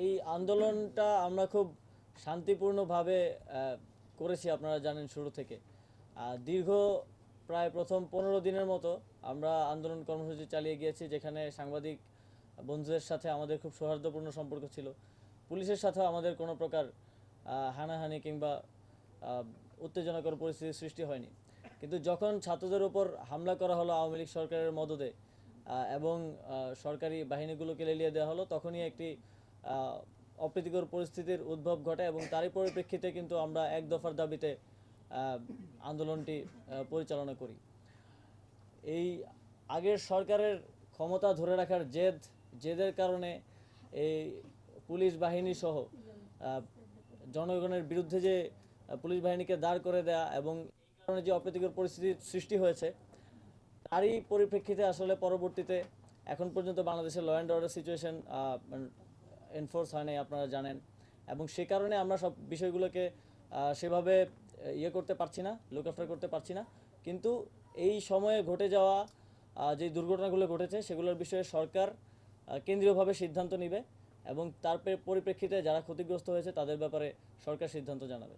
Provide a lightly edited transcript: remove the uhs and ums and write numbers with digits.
এই আন্দোলনটা আমরা খুব শান্তিপূর্ণভাবে করেছি, আপনারা জানেন শুরু থেকে। দীর্ঘ প্রায় প্রথম 15 দিনের মতো আমরা আন্দোলন কর্মসূচি চালিয়ে গিয়েছি, যেখানে সাংবাদিক বন্ধুদের সাথে আমাদের খুব সৌহার্দ্যপূর্ণ সম্পর্ক ছিল। পুলিশের সাথেও আমাদের কোনো প্রকার হানাহানি কিংবা উত্তেজনাকর পরিস্থিতির সৃষ্টি হয়নি। কিন্তু যখন ছাত্রদের উপর হামলা করা হলো আওয়ামী লীগ সরকারের মদদে এবং সরকারি বাহিনীগুলোকে লেলিয়ে দেওয়া হলো, তখনই একটি অপ্রীতিকর পরিস্থিতির উদ্ভব ঘটে এবং তারই পরিপ্রেক্ষিতে কিন্তু আমরা এক দফার দাবিতে আন্দোলনটি পরিচালনা করি। এই আগের সরকারের ক্ষমতা ধরে রাখার জেদের কারণে এই পুলিশ বাহিনী সহ জনগণের বিরুদ্ধে যে পুলিশ বাহিনীকে দাঁড় করে দেয়া এবং এই কারণে যে অপ্রীতিকর পরিস্থিতির সৃষ্টি হয়েছে, তারই পরিপ্রেক্ষিতে আসলে পরবর্তীতে এখন পর্যন্ত বাংলাদেশের law and order situation enforce হয় নাই, আপনারা জানেন। এবং সে কারণে আমরা সব বিষয়গুলোকে সেভাবে ইয়ে করতে পারছি না, লুক আফটার করতে পারছি না। কিন্তু এই সময়ে ঘটে যাওয়া যে দুর্ঘটনাগুলো ঘটেছে সেগুলোর বিষয়ে সরকার কেন্দ্রীয়ভাবে সিদ্ধান্ত নেবে এবং তার পরিপ্রেক্ষিতে যারা ক্ষতিগ্রস্ত হয়েছে তাদের ব্যাপারে সরকার সিদ্ধান্ত জানাবে।